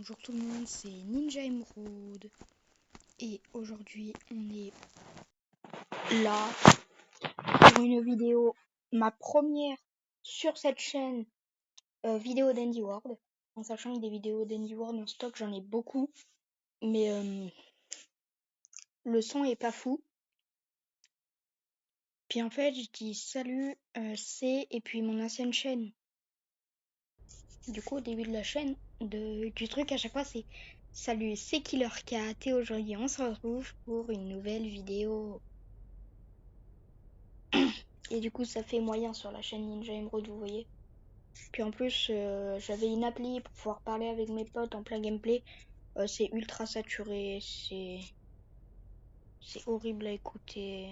Bonjour tout le monde, c'est Ninja Emerald et aujourd'hui on est là pour une vidéo, ma première sur cette chaîne vidéo d'Andy World, en sachant que des vidéos d'Andy World en stock j'en ai beaucoup, mais le son est pas fou. Puis en fait je dis salut c'est et puis mon ancienne chaîne. Du coup au début de la chaîne, du truc à chaque fois c'est salut c'est Killer Cat et aujourd'hui on se retrouve pour une nouvelle vidéo. Et du coup ça fait moyen sur la chaîne Ninja Emerald, vous voyez. Puis en plus j'avais une appli pour pouvoir parler avec mes potes en plein gameplay. C'est ultra saturé, c'est horrible à écouter.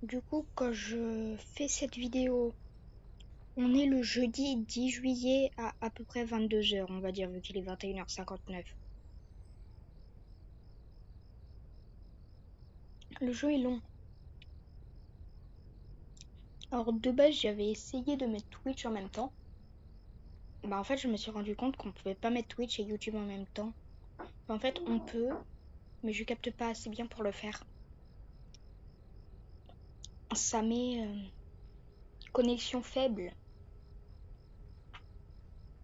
Du coup quand je fais cette vidéo, on est le jeudi 10 juillet à peu près 22h, on va dire, vu qu'il est 21h59. Le jeu est long. Alors de base j'avais essayé de mettre Twitch en même temps. Bah en fait je me suis rendu compte qu'on pouvait pas mettre Twitch et YouTube en même temps. En fait on peut, mais je capte pas assez bien pour le faire. Ça met connexion faible.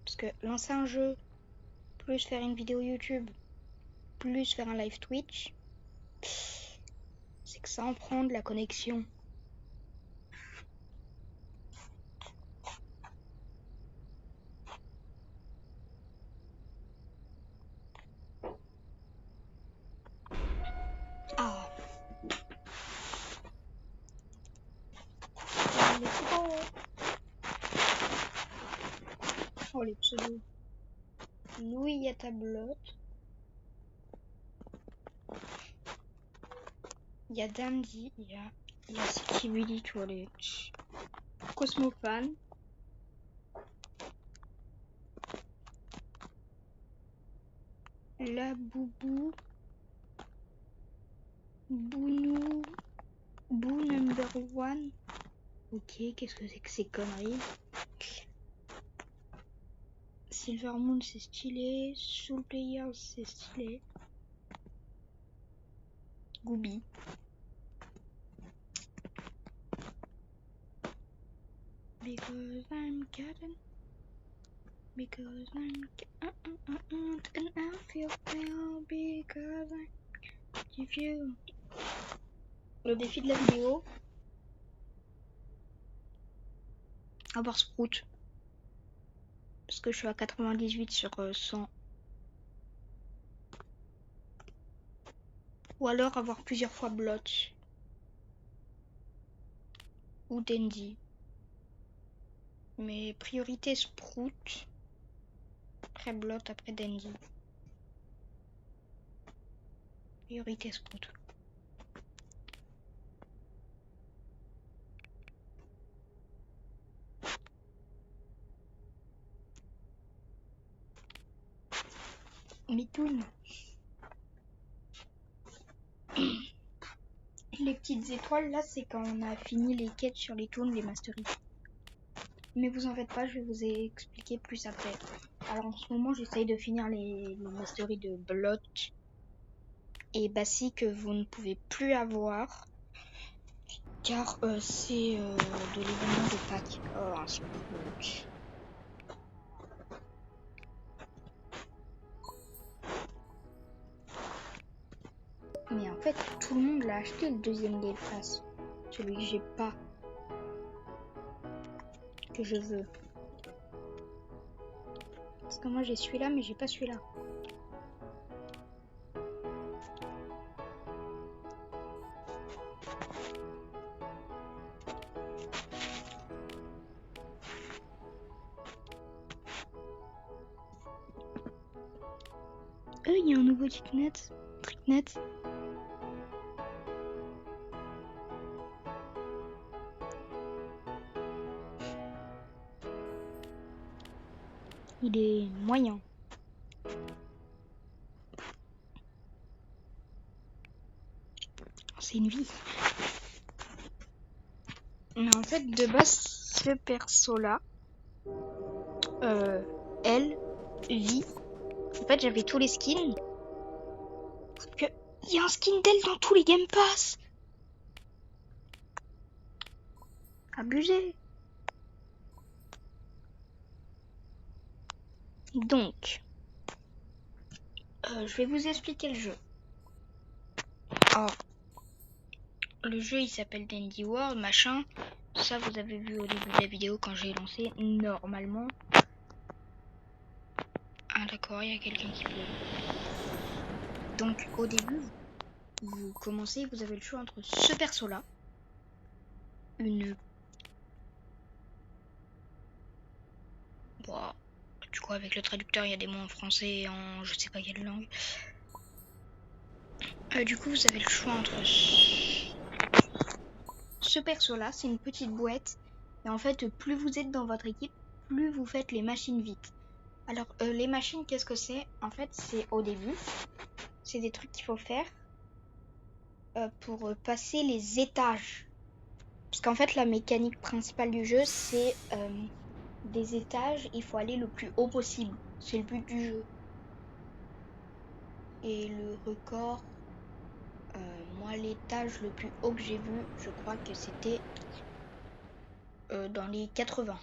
Parce que lancer un jeu, plus faire une vidéo YouTube, plus faire un live Twitch, c'est que ça en prend de la connexion. Ah. Les pseudos. Oh les pseudos. Louis à tablotte. Il y a Dandy, il y a Skibidi Toilet. Cosmofan. La Boubou. Bounou. Bou number one. Ok, qu'est-ce que c'est que ces conneries? Silver Moon c'est stylé. Soul Players c'est stylé. Gooby. Because I'm cutting. Because I'm and I feel well because I give you. Le défi de la vidéo. Avoir Sprout. Parce que je suis à 98 sur 100. Ou alors avoir plusieurs fois Blotch. Ou Dandy. Mais priorité Sprout. Après Blot, après Dandy. Priorité Sprout. Mitoun. Les petites étoiles là, c'est quand on a fini les quêtes sur les toons, les masteries. Mais vous en faites pas, je vais vous expliquer plus après. Alors en ce moment, j'essaye de finir les masteries de Blot et Bassi que vous ne pouvez plus avoir. Car c'est de l'événement de Pâques. Oh, un Sprout. Mais en fait, tout le monde l'a acheté le deuxième Gale Pass. Celui que j'ai pas. Que je veux. Parce que moi j'ai celui-là, mais j'ai pas celui-là. Il y a un nouveau tricknet. Il est moyen. C'est une vie. Mais en fait, de base, ce perso-là, elle, vie. En fait, j'avais tous les skins. Il y a un skin d'elle dans tous les Game Pass. Abusé. Donc, je vais vous expliquer le jeu. Alors, le jeu, il s'appelle Dandy World, machin. Ça, vous avez vu au début de la vidéo quand j'ai lancé, normalement. Ah d'accord, il y a quelqu'un qui pleure. Donc, au début, vous commencez, vous avez le choix entre ce perso-là, une... Bon, du coup, avec le traducteur, il y a des mots en français et en je sais pas quelle langue. Du coup, vous avez le choix entre ce perso-là, c'est une petite boîte. Et en fait, plus vous êtes dans votre équipe, plus vous faites les machines vite. Alors, les machines, qu'est-ce que c'est? En fait, c'est au début. C'est des trucs qu'il faut faire pour passer les étages. Parce qu'en fait, la mécanique principale du jeu, c'est des étages. Il faut aller le plus haut possible. C'est le but du jeu. Et le record... moi, l'étage le plus haut que j'ai vu, je crois que c'était dans les 80.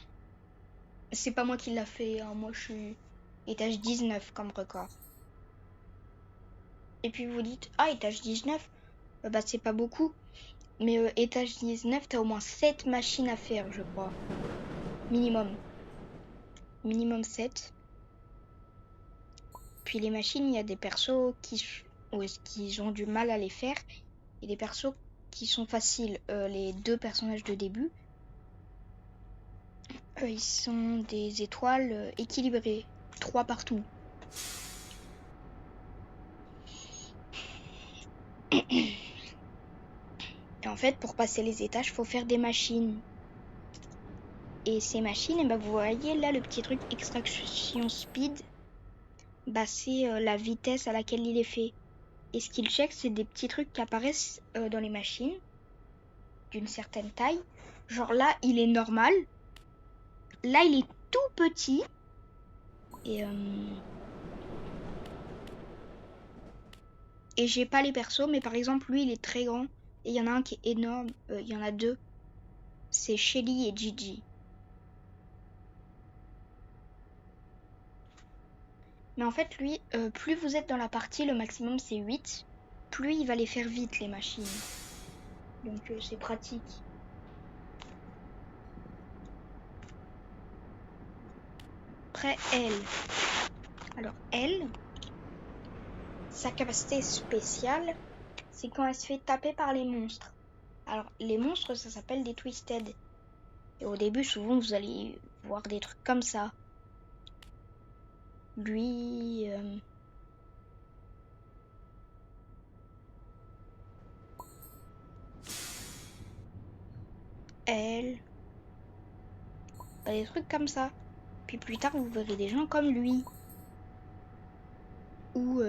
C'est pas moi qui l'a fait, hein. Moi je suis étage 19 comme record. Et puis vous dites, ah, étage 19, bah c'est pas beaucoup. Mais étage 19, t'as au moins 7 machines à faire, je crois. Minimum. Minimum 7. Puis les machines, il y a des persos qui ont du mal à les faire. Et des persos qui sont faciles. Les deux personnages de début, ils sont des étoiles équilibrées. 3 partout. Et en fait, pour passer les étages, faut faire des machines. Et ces machines, et bah, vous voyez là le petit truc extraction speed, bah, c'est la vitesse à laquelle il est fait. Et skill check, c'est des petits trucs qui apparaissent dans les machines d'une certaine taille. Genre là, il est normal. Là, il est tout petit. Et j'ai pas les persos, mais par exemple, lui, il est très grand. Et il y en a un qui est énorme. Il y en a deux. C'est Shelly et Gigi. Mais en fait, lui, plus vous êtes dans la partie, le maximum c'est 8. Plus il va les faire vite, les machines. Donc c'est pratique. Après, elle. Alors, elle, sa capacité spéciale, c'est quand elle se fait taper par les monstres. Alors, les monstres, ça s'appelle des Twisted. Et au début, souvent, vous allez voir des trucs comme ça. Lui... elle... des trucs comme ça. Puis plus tard, vous verrez des gens comme lui. Ou...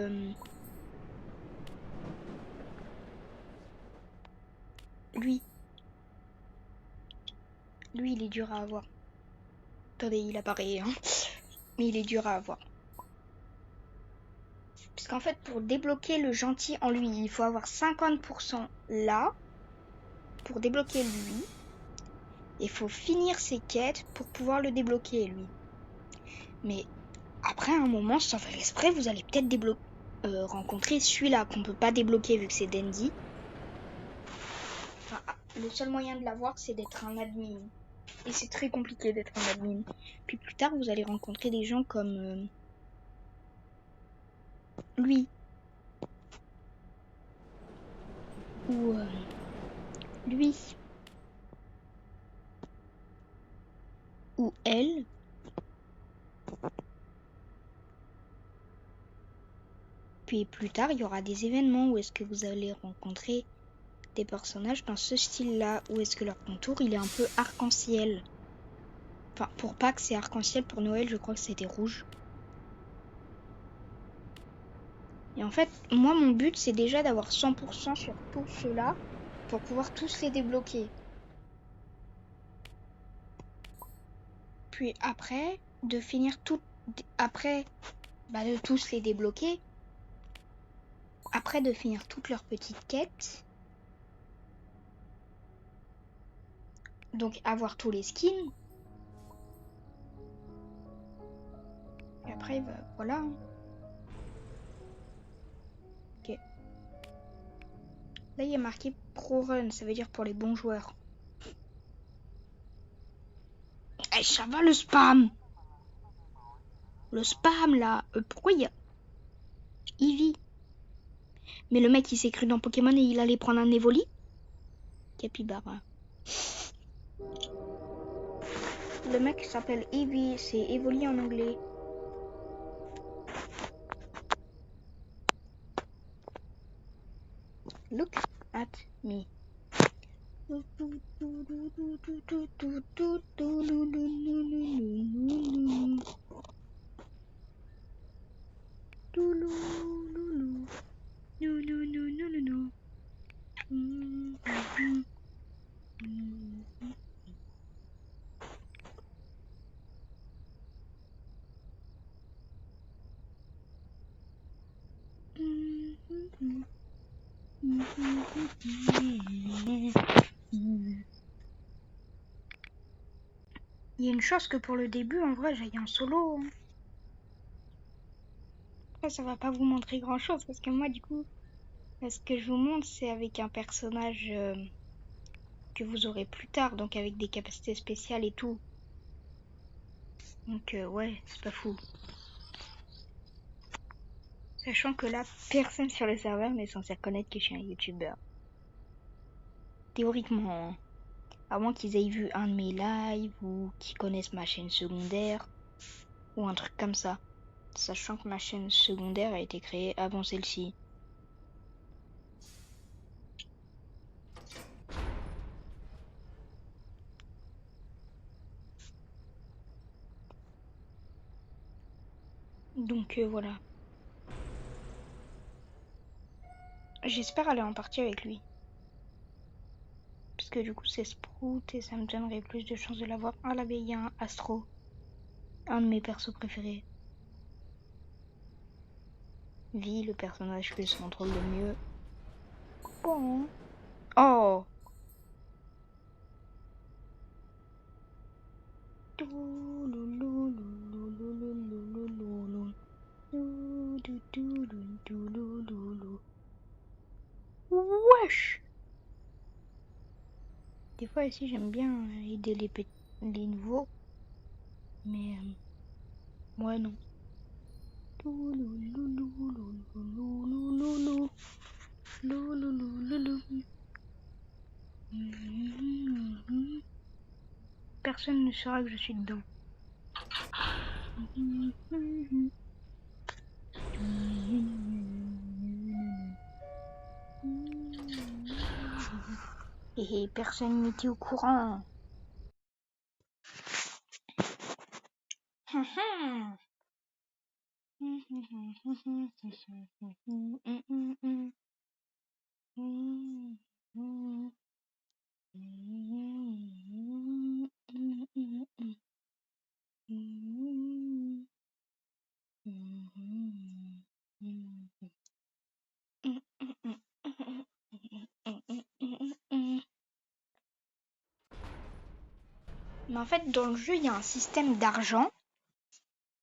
lui. Lui, il est dur à avoir. Attendez, il apparaît, hein. Mais il est dur à avoir. Parce qu'en fait, pour débloquer le gentil en lui, il faut avoir 50% là. Pour débloquer lui. Il faut finir ses quêtes pour pouvoir le débloquer, lui. Mais après un moment, sans faire exprès, vous allez peut-être rencontrer celui-là qu'on peut pas débloquer vu que c'est Dandy. Enfin, le seul moyen de l'avoir, c'est d'être un admin. Et c'est très compliqué d'être un admin. Puis plus tard, vous allez rencontrer des gens comme lui. Ou lui. Ou elle. puis plus tard, il y aura des événements où est-ce que vous allez rencontrer des personnages dans ce style-là, où est-ce que leur contour, il est un peu arc-en-ciel. Enfin, pour Pâques, c'est arc-en-ciel, pour Noël, je crois que c'était rouge. Et en fait, moi, mon but, c'est déjà d'avoir 100% sur tous ceux-là, pour pouvoir tous les débloquer. Puis après, de finir tout... Après, de tous les débloquer. Après, de finir toutes leurs petites quêtes. Donc, avoir tous les skins. Et après, voilà. Ok. Là, il y a marqué Pro Run, ça veut dire pour les bons joueurs. Eh, ça va le spam! Le spam, là! Pourquoi il y a... Eevee? Mais le mec, il s'est cru dans Pokémon et il allait prendre un Evoli? Capybara. Le mec s'appelle Eevee, c'est Evoli en anglais. Look at me. Il y a une chose que pour le début, en vrai, j'aille en solo. Après, ça va pas vous montrer grand chose parce que moi, du coup, ce que je vous montre, c'est avec un personnage que vous aurez plus tard, donc avec des capacités spéciales et tout. Donc, ouais, c'est pas fou. Sachant que là, personne sur le serveur n'est censé reconnaître que je suis un youtubeur. Théoriquement, hein. À moins qu'ils aient vu un de mes lives ou qu'ils connaissent ma chaîne secondaire ou un truc comme ça. Sachant que ma chaîne secondaire a été créée avant celle-ci. Donc voilà. J'espère aller en partie avec lui. Parce que du coup c'est Sprout et ça me donnerait plus de chances de l'avoir. Ah là, il y a un Astro. Un de mes persos préférés. Vi, le personnage que je contrôle le mieux. Bon. Oh. Wesh. Des fois ici j'aime bien aider les nouveaux. Mais ouais non. Personne ne saura que je suis dedans. Et personne n'était au courant. Mais en fait, dans le jeu, il y a un système d'argent.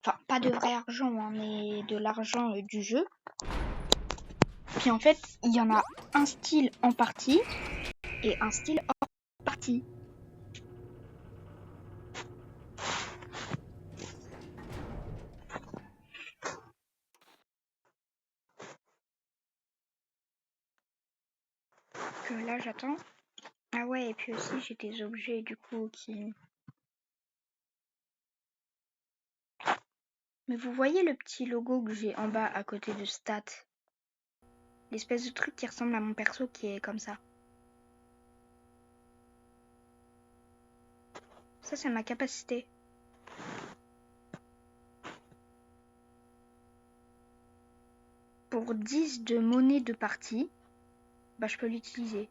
Enfin, pas de vrai argent, hein, mais de l'argent du jeu. Puis en fait, il y en a un style en partie et un style hors partie. Que là, j'attends. Ah ouais, et puis aussi, j'ai des objets du coup qui... Mais vous voyez le petit logo que j'ai en bas à côté de stats? L'espèce de truc qui ressemble à mon perso qui est comme ça. Ça, c'est ma capacité. Pour 10 de monnaie de partie, bah, je peux l'utiliser.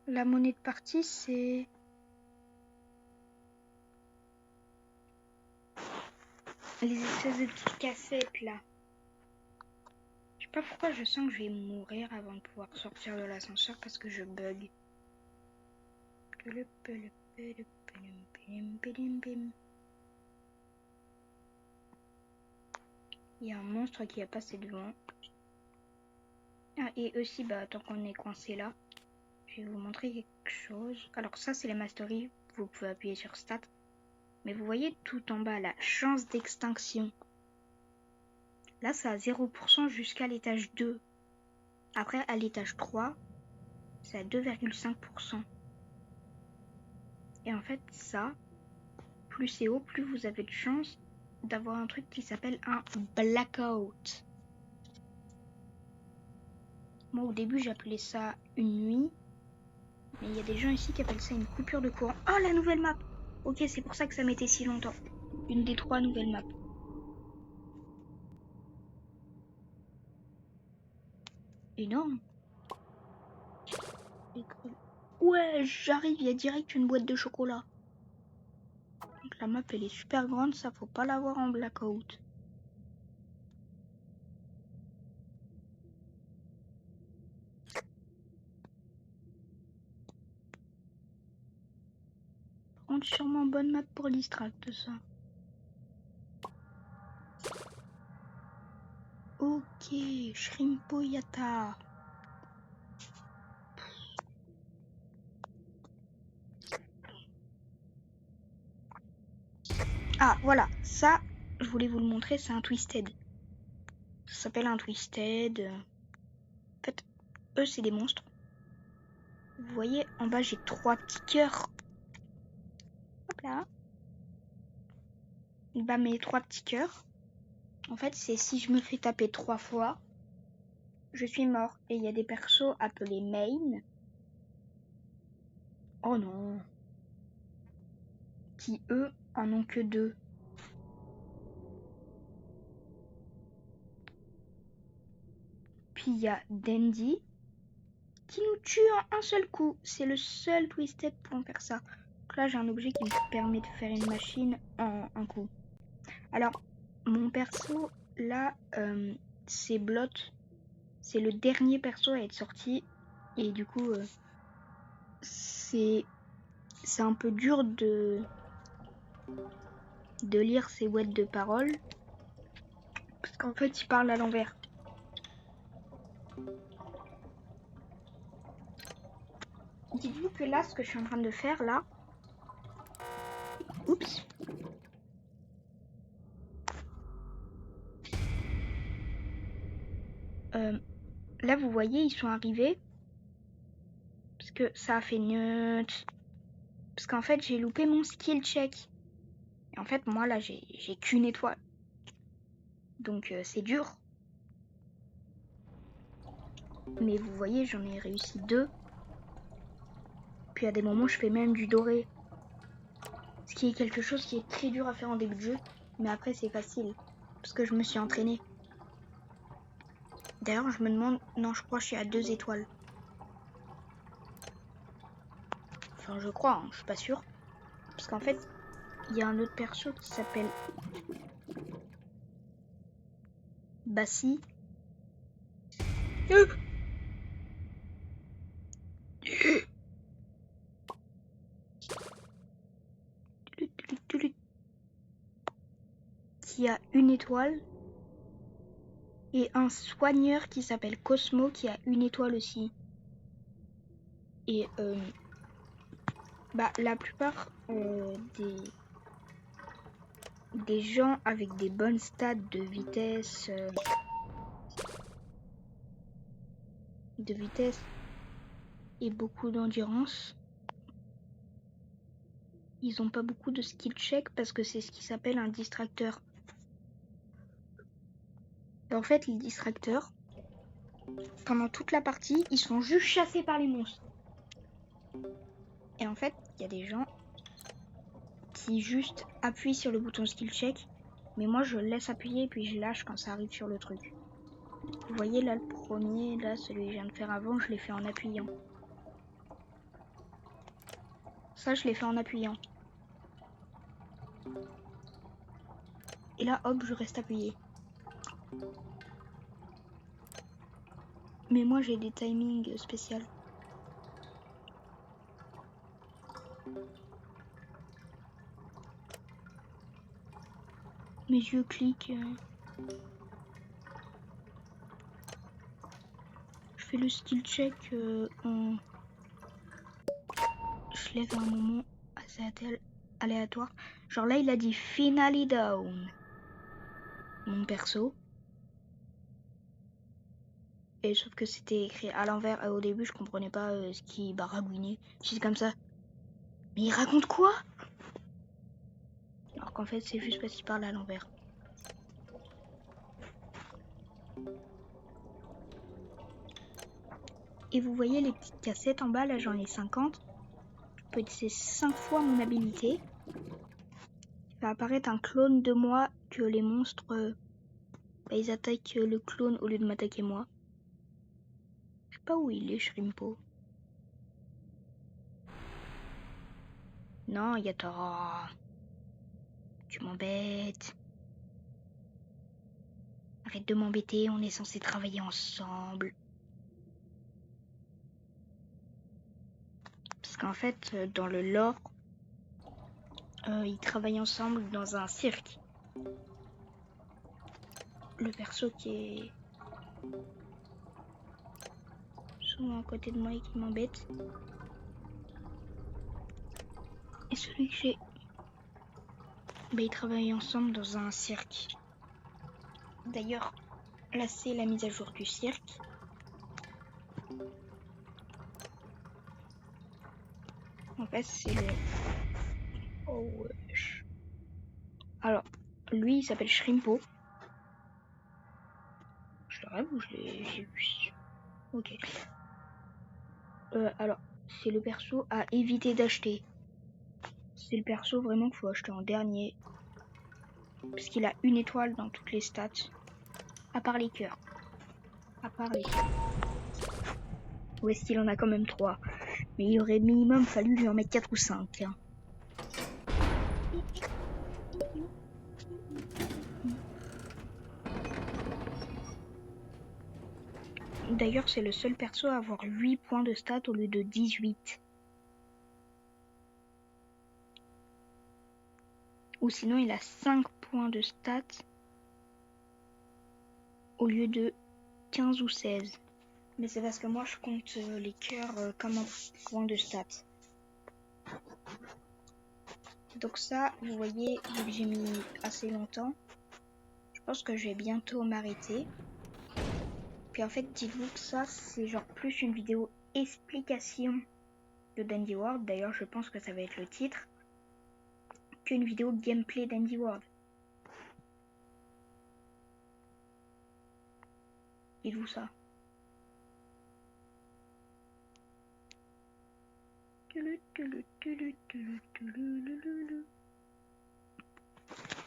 La monnaie de partie, c'est... les espèces de petites cassettes, là. Je sais pas pourquoi je sens que je vais mourir avant de pouvoir sortir de l'ascenseur parce que je bug. Il y a un monstre qui a passé devant. Ah, et aussi, bah, tant qu'on est coincé là, je vais vous montrer quelque chose. Alors ça, c'est les masteries. Vous pouvez appuyer sur Stat. Mais vous voyez tout en bas, la chance d'extinction. Là, ça a 0% jusqu'à l'étage 2. Après, à l'étage 3, c'est à 2,5%. Et en fait, ça, plus c'est haut, plus vous avez de chance d'avoir un truc qui s'appelle un blackout. Moi, au début, j'appelais ça une nuit. Mais il y a des gens ici qui appellent ça une coupure de courant. Oh, la nouvelle map! Ok, c'est pour ça que ça mettait si longtemps. Une des 3 nouvelles maps. Énorme. Ouais, j'arrive, il y a direct une boîte de chocolat. Donc la map, elle est super grande, ça faut pas l'avoir en blackout. Par contre, sûrement bonne map pour distract, ça. Ok, Shrimpoyata. Ah, voilà, ça, je voulais vous le montrer, c'est un Twisted. Ça s'appelle un Twisted. En fait, eux, c'est des monstres. Vous voyez, en bas, j'ai 3 petits cœurs. Hop là. Bah, mes 3 petits cœurs, en fait, c'est si je me fais taper 3 fois, je suis mort. Et il y a des persos appelés main. Oh non. Qui, eux, en ont que 2. Puis il y a Dandy, qui nous tue en un seul coup. C'est le seul Twisted pour en faire ça. Donc là, j'ai un objet qui me permet de faire une machine en un coup. Alors, mon perso, là, c'est Blot. C'est le dernier perso à être sorti. Et du coup, c'est un peu dur de lire ses boîtes de paroles. Parce qu'en fait, il parle à l'envers. Dites-vous que là, ce que je suis en train de faire, là... Oups. Là, vous voyez, ils sont arrivés. Parce que ça a fait neut. Parce qu'en fait, j'ai loupé mon skill check. Et en fait, moi, là, j'ai qu'une étoile. Donc, c'est dur. Mais vous voyez, j'en ai réussi 2. Puis à des moments, je fais même du doré. Ce qui est quelque chose qui est très dur à faire en début de jeu. Mais après, c'est facile. Parce que je me suis entraînée. D'ailleurs, je me demande... Non, je crois que je suis à 2 étoiles. Enfin, je crois, hein, je suis pas sûre. Parce qu'en fait, il y a un autre perso qui s'appelle... Bassi. Qui a 1 étoile. Et un soigneur qui s'appelle Cosmo qui a 1 étoile aussi. Et bah, la plupart des gens avec des bonnes stats de vitesse et beaucoup d'endurance, ils ont pas beaucoup de skill check parce que c'est ce qui s'appelle un distracteur. En fait, les distracteurs, pendant toute la partie, ils sont juste chassés par les monstres. Et en fait, il y a des gens qui juste appuient sur le bouton skill check, mais moi je laisse appuyer puis je lâche quand ça arrive sur le truc. Vous voyez là le premier, là celui que je viens de faire avant, je l'ai fait en appuyant. Ça je l'ai fait en appuyant. Et là hop, je reste appuyé. Mais moi j'ai des timings spéciaux. Mes yeux cliquent. Je fais le skill check en... Je lève à un moment assez aléatoire. Genre là il a dit finally down. Mon perso. Et sauf que c'était écrit à l'envers. Au début je comprenais pas ce qui baragouinait. J'étais comme ça. Mais il raconte quoi? Alors qu'en fait c'est juste parce qu'il parle à l'envers. Et vous voyez les petites cassettes en bas, là j'en ai 50. Je peux utiliser 5 fois mon habilité. Il va apparaître un clone de moi que les monstres ils attaquent le clone au lieu de m'attaquer moi. Je sais pas où il est, Shrimpo. Non, Yatora. Tu m'embêtes. Arrête de m'embêter, on est censé travailler ensemble. Parce qu'en fait, dans le lore, ils travaillent ensemble dans un cirque. Le perso qui est souvent à côté de moi et qui m'embête. Et celui que j'ai... ils travaillent ensemble dans un cirque. D'ailleurs, là c'est la mise à jour du cirque. En fait, c'est le... Oh wesh. Alors, lui il s'appelle Shrimpo. Je le rêve ou j'ai vu? Ok. Alors, c'est le perso à éviter d'acheter. C'est le perso vraiment qu'il faut acheter en dernier. Parce qu'il a une étoile dans toutes les stats. À part les cœurs. À part les cœurs. Ou est-ce qu'il en a quand même 3? Mais il aurait minimum fallu lui en mettre 4 ou 5. Hein. D'ailleurs, c'est le seul perso à avoir 8 points de stats au lieu de 18. Ou sinon, il a 5 points de stats au lieu de 15 ou 16. Mais c'est parce que moi, je compte les cœurs comme un point de stats. Donc ça, vous voyez, vu que j'ai mis assez longtemps, je pense que je vais bientôt m'arrêter. Puis en fait, dites-vous que ça, c'est genre plus une vidéo explication de Dandy World. D'ailleurs, je pense que ça va être le titre. Qu'une vidéo gameplay Dandy World. Dites-vous ça.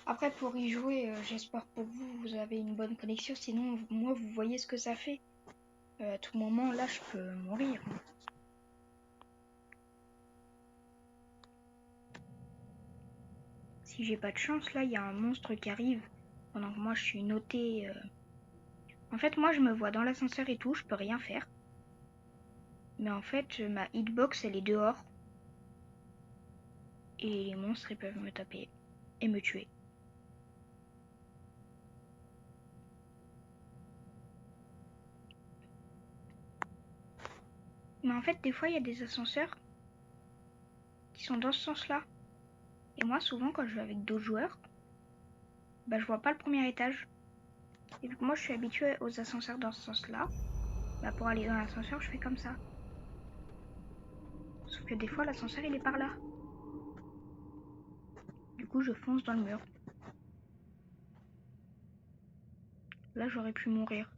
Après, pour y jouer, j'espère pour vous, vous avez une bonne connexion. Sinon, moi, vous voyez ce que ça fait. À tout moment, là, je peux mourir. Si j'ai pas de chance, là, il y a un monstre qui arrive. Pendant que moi, je suis noté. En fait, moi, je me vois dans l'ascenseur et tout, je peux rien faire. Mais en fait, ma hitbox, elle est dehors. Et les monstres, ils peuvent me taper et me tuer. Mais en fait, des fois, il y a des ascenseurs qui sont dans ce sens-là. Et moi, souvent, quand je vais avec d'autres joueurs, bah, je vois pas le premier étage. Et vu que moi, je suis habituée aux ascenseurs dans ce sens-là, bah, pour aller dans l'ascenseur, je fais comme ça. Sauf que des fois, l'ascenseur, il est par là. Du coup, je fonce dans le mur. Là, j'aurais pu mourir.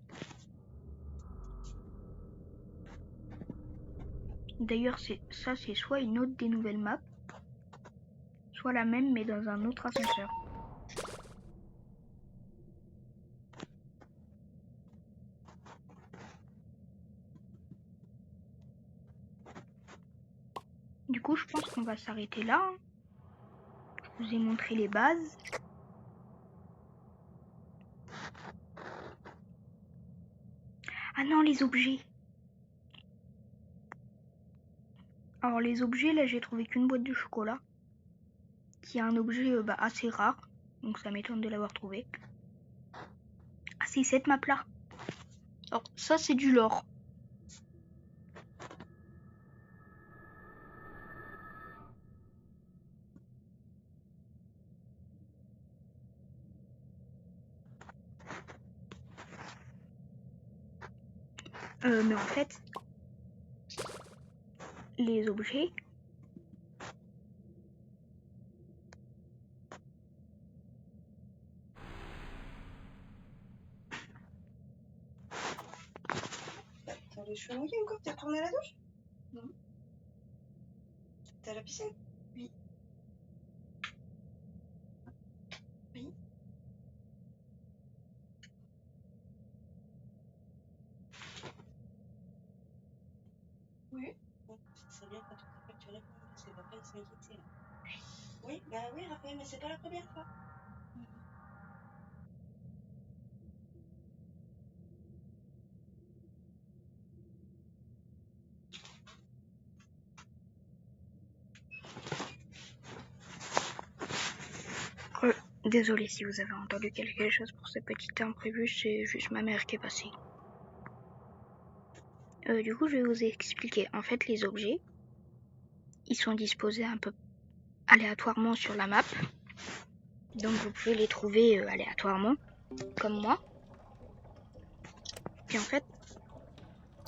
D'ailleurs, c'est soit une autre des nouvelles maps, soit la même mais dans un autre ascenseur. Du coup, je pense qu'on va s'arrêter là. Je vous ai montré les bases. Ah non, les objets. Alors les objets, là, j'ai trouvé qu'une boîte de chocolat. Qui est un objet assez rare. Donc ça m'étonne de l'avoir trouvé. Ah, c'est cette map là. Alors ça, c'est du lore. Mais en fait, les objets... T'as les cheveux mouillés encore? T'es retourné à la douche? Non. T'es à la piscine? Oui. Oui. Oui. Bon, ça serait bien quand tu t'appelles, tu réponds, parce que papa il s'inquiétait là. Oui, bah oui, Raphaël, mais c'est pas la première fois. Désolée si vous avez entendu quelque chose pour ce petit imprévu, c'est juste ma mère qui est passée. Du coup, je vais vous expliquer. En fait, les objets, ils sont disposés un peu aléatoirement sur la map. Donc vous pouvez les trouver aléatoirement, comme moi. Puis en fait,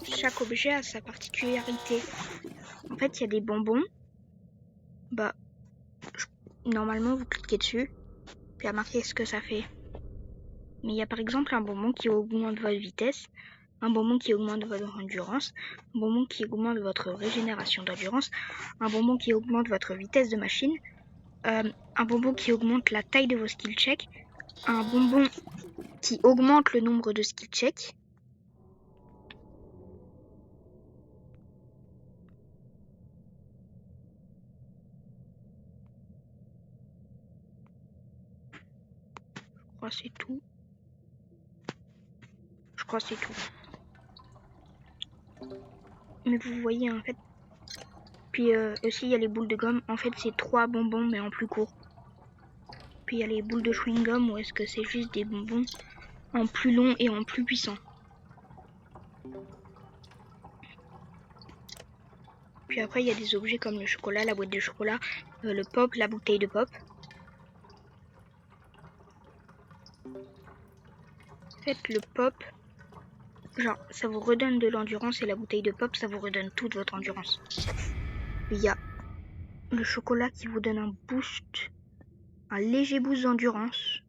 chaque objet a sa particularité. En fait, il y a des bonbons. Normalement, vous cliquez dessus, puis à marquer ce que ça fait. Mais il y a par exemple un bonbon qui augmente votre vitesse, un bonbon qui augmente votre endurance, un bonbon qui augmente votre régénération d'endurance, un bonbon qui augmente votre vitesse de machine, un bonbon qui augmente la taille de vos skill checks, un bonbon qui augmente le nombre de skill checks. Je crois que c'est tout. Mais vous voyez en fait. Puis aussi il y a les boules de gomme. En fait c'est 3 bonbons mais en plus court. Puis il y a les boules de chewing-gum ou est-ce que c'est juste des bonbons en plus long et en plus puissant. Puis après il y a des objets comme le chocolat, la boîte de chocolat, le pop, la bouteille de pop. En fait le pop, genre ça vous redonne de l'endurance et la bouteille de pop ça vous redonne toute votre endurance. Il y a le chocolat qui vous donne un boost, un léger boost d'endurance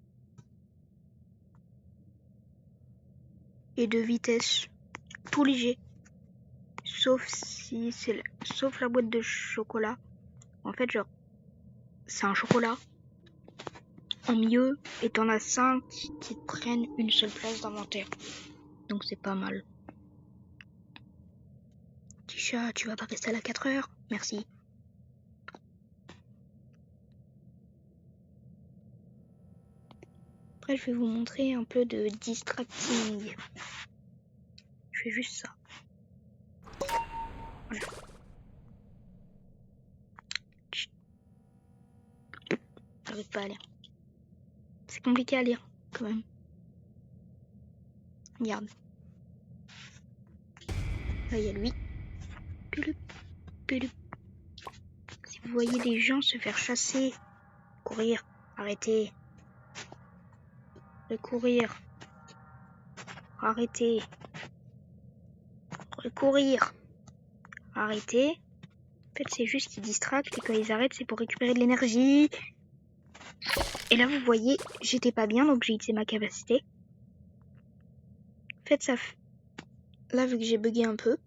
et de vitesse, tout léger. Sauf la boîte de chocolat. En fait, genre, c'est un chocolat en milieu et t'en as 5 qui prennent une seule place d'inventaire. Donc c'est pas mal. Petit chat, tu vas pas rester là 4 heures? Merci. Après, je vais vous montrer un peu de distracting. Je fais juste ça. Voilà. J'arrive pas à lire. C'est compliqué à lire, quand même. Regarde. Là, il y a lui. Si vous voyez des gens se faire chasser, courir, arrêtez. Recourir. Arrêtez. Recourir. Arrêtez. En fait, c'est juste qu'ils distractent et quand ils arrêtent, c'est pour récupérer de l'énergie. Et là, vous voyez, j'étais pas bien, donc j'ai utilisé ma capacité. En fait, là, vu que j'ai bugué un peu,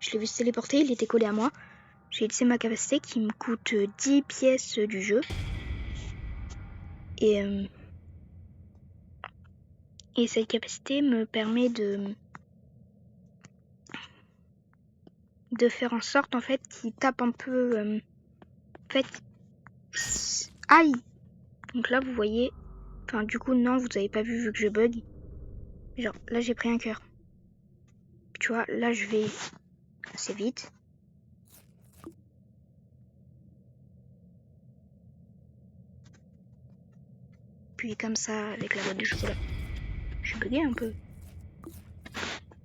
je l'ai vu se téléporter, il était collé à moi. J'ai laissé ma capacité qui me coûte 10 pièces du jeu. Et cette capacité me permet de faire en sorte en fait qu'il tape un peu. En fait, aïe. Donc là, vous voyez. Enfin, du coup, non, vous avez pas vu que je bug. Genre, là, j'ai pris un cœur. Tu vois, là, je vais assez vite. Puis comme ça, avec la boîte de chocolat. Je suis bugué un peu.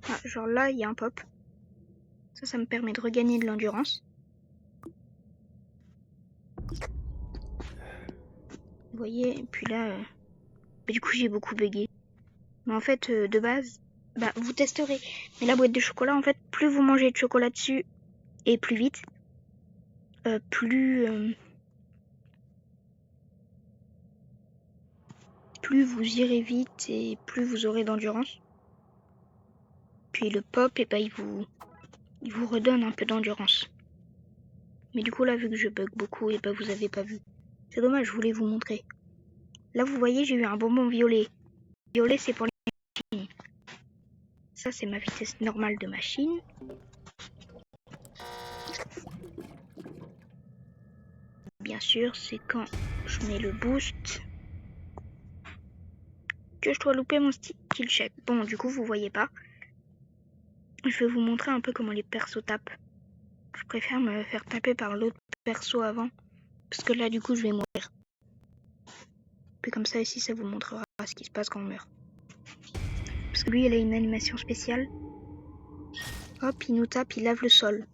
Ah, genre là, il y a un pop. Ça me permet de regagner de l'endurance. Vous voyez, et puis là, du coup, j'ai beaucoup bugué. Mais en fait, de base, bah, vous testerez. Mais la boîte de chocolat, en fait, plus vous mangez de chocolat dessus et plus vite, plus vous irez vite et plus vous aurez d'endurance. Puis le pop, et bah, il vous redonne un peu d'endurance. Mais du coup, là, vu que je bug beaucoup, et bah, vous avez pas vu. C'est dommage, je voulais vous montrer. Là, vous voyez, j'ai eu un bonbon violet. Violet, c'est pour les machines. Ça, c'est ma vitesse normale de machine. Bien sûr, c'est quand je mets le boost que je dois louper mon skill check. Bon, du coup, vous voyez pas. Je vais vous montrer un peu comment les persos tapent. Je préfère me faire taper par l'autre perso avant. Parce que là, du coup, je vais mourir. Puis comme ça, ici, ça vous montrera ce qui se passe quand on meurt. Parce que lui, il a une animation spéciale. Hop, il nous tape, il lave le sol.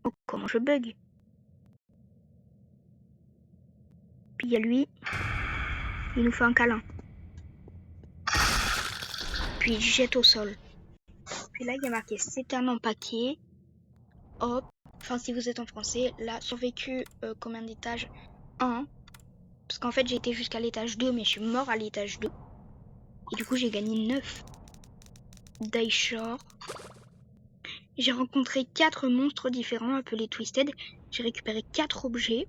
Oh, comment je bug. Puis il y a lui. Il nous fait un câlin. Puis il jette au sol. Puis là, il y a marqué c'est un empaquet. Hop. Enfin, si vous êtes en français, là, survécu combien d'étages 1. Parce qu'en fait, j'ai été jusqu'à l'étage 2, mais je suis mort à l'étage 2. Et du coup, j'ai gagné 9 Daishore. J'ai rencontré 4 monstres différents appelés Twisted. J'ai récupéré 4 objets.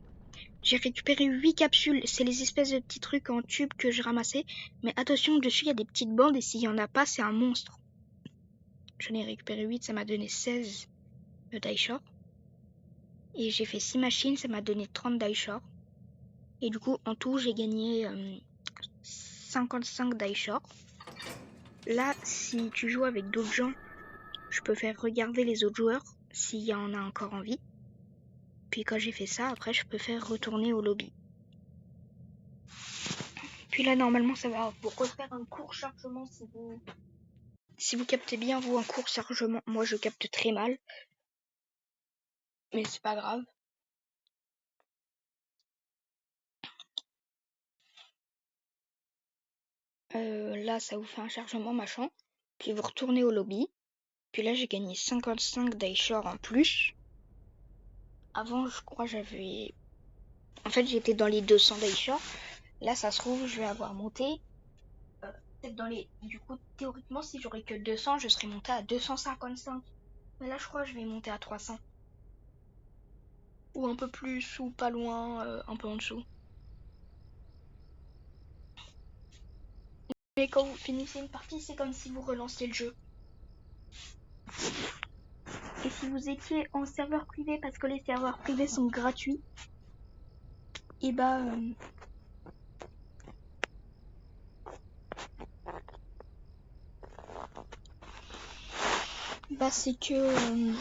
J'ai récupéré 8 capsules. C'est les espèces de petits trucs en tube que je ramassais. Mais attention, dessus, il y a des petites bandes. Et s'il n'y en a pas, c'est un monstre. J'en ai récupéré 8. Ça m'a donné 16 Daishore. Et j'ai fait 6 machines. Ça m'a donné 30 Daishore. Et du coup, en tout, j'ai gagné 55 Daishore. Là, si tu joues avec d'autres gens, je peux faire regarder les autres joueurs s'il y en a encore envie. Puis quand j'ai fait ça, après, je peux faire retourner au lobby. Puis là, normalement, ça va pour refaire un court chargement si vous captez bien, vous, un court chargement. Moi, je capte très mal. Mais c'est pas grave. Là, ça vous fait un chargement, machin. Puis vous retournez au lobby. Puis là, j'ai gagné 55 Daishore en plus. Avant, je crois, j'avais... En fait, j'étais dans les 200 Daishore. Là, ça se trouve, je vais avoir monté... peut-être dans les... Du coup, théoriquement, si j'aurais que 200, je serais monté à 255. Mais là, je crois que je vais monter à 300. Ou un peu plus, ou pas loin, un peu en dessous. Mais quand vous finissez une partie, c'est comme si vous relancez le jeu. Et si vous étiez en serveur privé, parce que les serveurs privés sont gratuits, et bah... c'est que...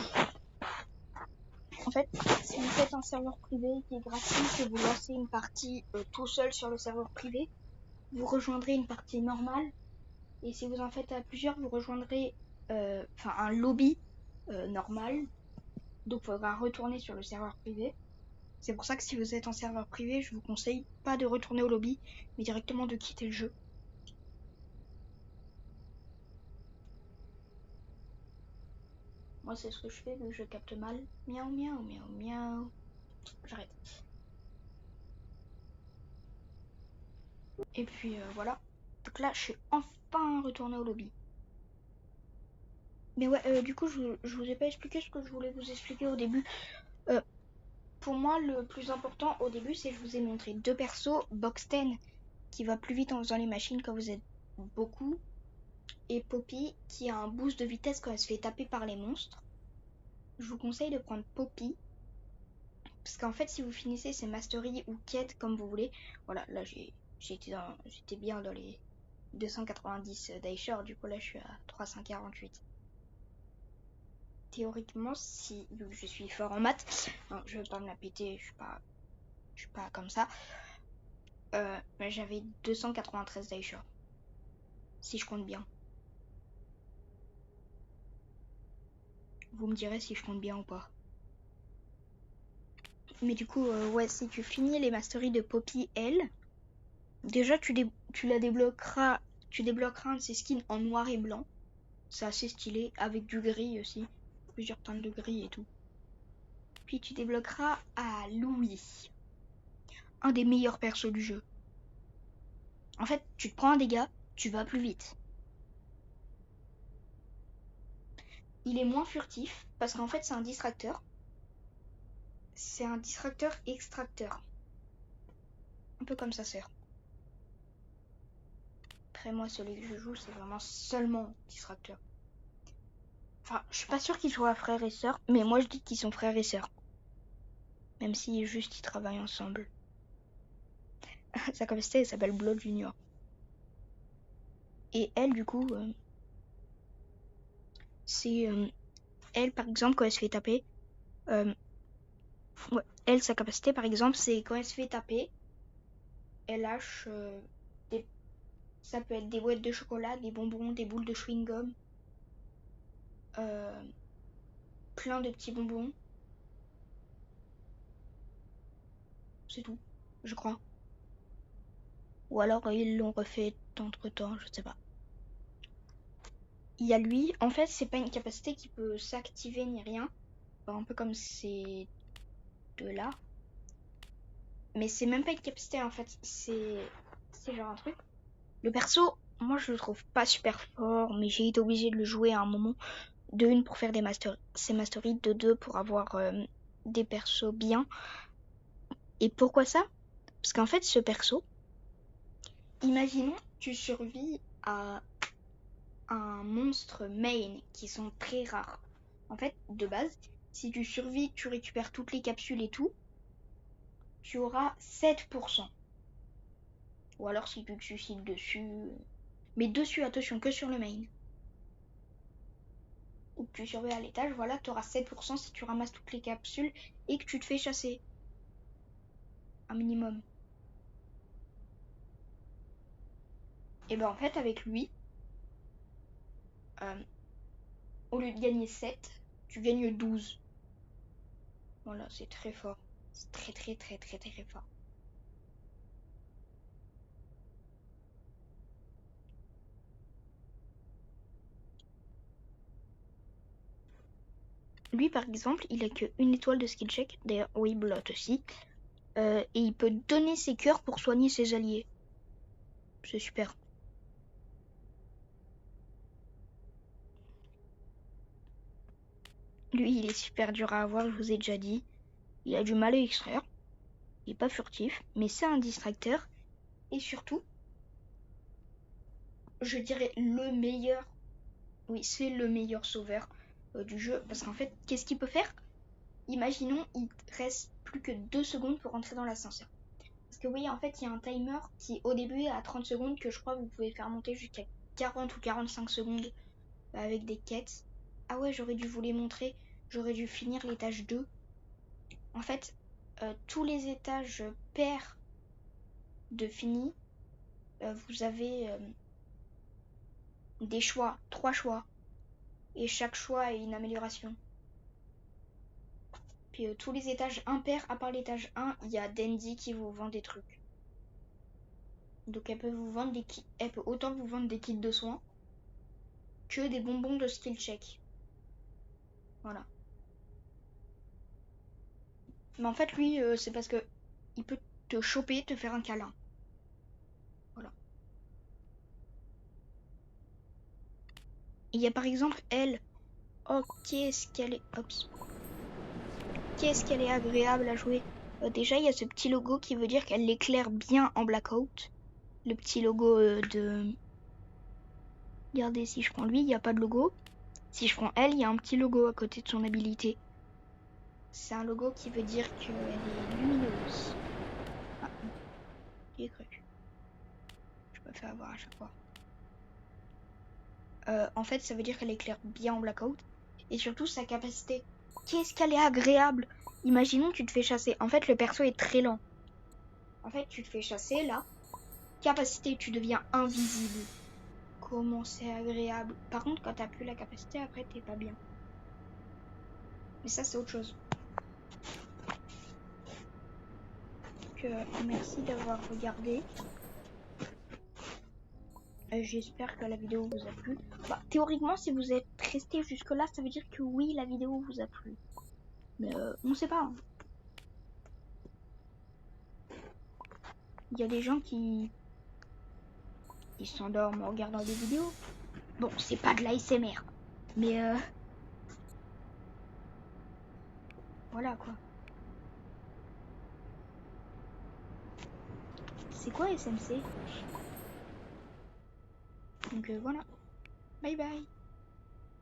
en fait, si vous faites un serveur privé qui est gratuit, que vous lancez une partie tout seul sur le serveur privé, vous rejoindrez une partie normale. Et si vous en faites à plusieurs, vous rejoindrez un lobby normal. Donc il faudra retourner sur le serveur privé. C'est pour ça que si vous êtes en serveur privé, je vous conseille pas de retourner au lobby, mais directement de quitter le jeu. Moi c'est ce que je fais vu que je capte mal. Miaou miaou miaou miaou. J'arrête. Et puis voilà. Donc là, je suis enfin retournée au lobby. Mais ouais, du coup, je vous ai pas expliqué ce que je voulais vous expliquer au début. Pour moi, le plus important au début, c'est que je vous ai montré deux persos. Boxten, qui va plus vite en faisant les machines quand vous êtes beaucoup. Et Poppy, qui a un boost de vitesse quand elle se fait taper par les monstres. Je vous conseille de prendre Poppy. Parce qu'en fait, si vous finissez ces masteries ou quêtes comme vous voulez, voilà, là j'étais bien dans les 290 d'Aisher, du coup là je suis à 348. Théoriquement, si je suis fort en maths, non, je vais pas me la péter, je suis pas comme ça. Mais j'avais 293 d'Aisher. Si je compte bien. Vous me direz si je compte bien ou pas. Mais du coup, ouais, si tu finis les masteries de Poppy, elle, déjà tu la débloqueras. Tu débloqueras un de ses skins en noir et blanc. C'est assez stylé, avec du gris aussi. Plusieurs teintes de gris et tout. Puis tu débloqueras à Louis. Un des meilleurs persos du jeu. En fait, tu te prends un dégât, tu vas plus vite. Il est moins furtif, parce qu'en fait c'est un distracteur. C'est un distracteur extracteur. Un peu comme sa sœur. Après moi, celui que je joue, c'est vraiment seulement distracteur. Enfin, je suis pas sûre qu'ils soient frères et sœurs, mais moi je dis qu'ils sont frères et sœurs. Même si juste ils travaillent ensemble. Sa capacité, elle s'appelle Blood Junior. Et elle, du coup, c'est... elle, par exemple, quand elle se fait taper... ouais, elle, sa capacité, par exemple, c'est quand elle se fait taper, elle lâche des... Ça peut être des boîtes de chocolat, des bonbons, des boules de chewing-gum. Plein de petits bonbons. C'est tout, je crois. Ou alors ils l'ont refait entre temps, je sais pas. Il y a lui, en fait c'est pas une capacité qui peut s'activer ni rien. Un peu comme ces deux là. Mais c'est même pas une capacité en fait, c'est genre un truc. Le perso, moi je le trouve pas super fort, mais j'ai été obligée de le jouer à un moment. De une pour faire ces masteries, de deux pour avoir des persos bien. Et pourquoi ça? Parce qu'en fait ce perso, imaginons tu survis à un monstre main qui sont très rares. En fait, de base, si tu survis, tu récupères toutes les capsules et tout, tu auras 7%. Ou alors si tu te suicides dessus. Mais dessus, attention, que sur le main. Ou que tu surveilles à l'étage, voilà, tu auras 7% si tu ramasses toutes les capsules et que tu te fais chasser. Un minimum. Et ben en fait, avec lui, au lieu de gagner 7, tu gagnes 12. Voilà, c'est très fort. C'est très très très très très fort. Lui, par exemple, il a que une étoile de skill check. D'ailleurs, oui, Blot aussi. Et il peut donner ses cœurs pour soigner ses alliés. C'est super. Lui, il est super dur à avoir, je vous ai déjà dit. Il a du mal à extraire. Il est pas furtif, mais c'est un distracteur. Et surtout, je dirais le meilleur. Oui, c'est le meilleur sauveur du jeu. Parce qu'en fait, qu'est-ce qu'il peut faire? Imaginons, il reste plus que 2 secondes pour entrer dans l'ascenseur. Parce que oui, en fait, il y a un timer qui au début est à 30 secondes que je crois que vous pouvez faire monter jusqu'à 40 ou 45 secondes avec des quêtes. Ah ouais, j'aurais dû vous les montrer. J'aurais dû finir l'étage 2. En fait, tous les étages pairs de fini, vous avez des choix, 3 choix. Et chaque choix est une amélioration. Puis tous les étages impairs, à part l'étage 1, il y a Dandy qui vous vend des trucs. Donc elle peut vous vendre des kits. Elle peut autant vous vendre des kits de soins que des bonbons de skill check. Voilà. Mais en fait, lui, c'est parce que il peut te choper, te faire un câlin. Voilà. il y a par exemple elle. Oh, qu'est-ce qu'elle est... Oups. Qu'est-ce qu'elle est agréable à jouer. Déjà, il y a ce petit logo qui veut dire qu'elle l'éclaire bien en blackout. Le petit logo de... Regardez, si je prends lui, il n'y a pas de logo. Si je prends elle, il y a un petit logo à côté de son habilité. C'est un logo qui veut dire qu'elle est lumineuse. Ah, j'y ai cru. Je me fais avoir à chaque fois. En fait, ça veut dire qu'elle éclaire bien en blackout. Et surtout, sa capacité. Qu'est-ce qu'elle est agréable. Imaginons, tu te fais chasser. En fait, le perso est très lent. En fait, tu te fais chasser, là. Capacité, tu deviens invisible. Comment c'est agréable. Par contre, quand t'as plus la capacité, après, t'es pas bien. Mais ça, c'est autre chose. Donc, merci d'avoir regardé. J'espère que la vidéo vous a plu. Bah, théoriquement, si vous êtes resté jusque là, ça veut dire que oui, la vidéo vous a plu. Mais on sait pas. Hein. Il y a des gens qui s'endorment en regardant des vidéos. Bon, c'est pas de l'ASMR. Mais voilà quoi. C'est quoi SMC? Donc voilà. Bye bye.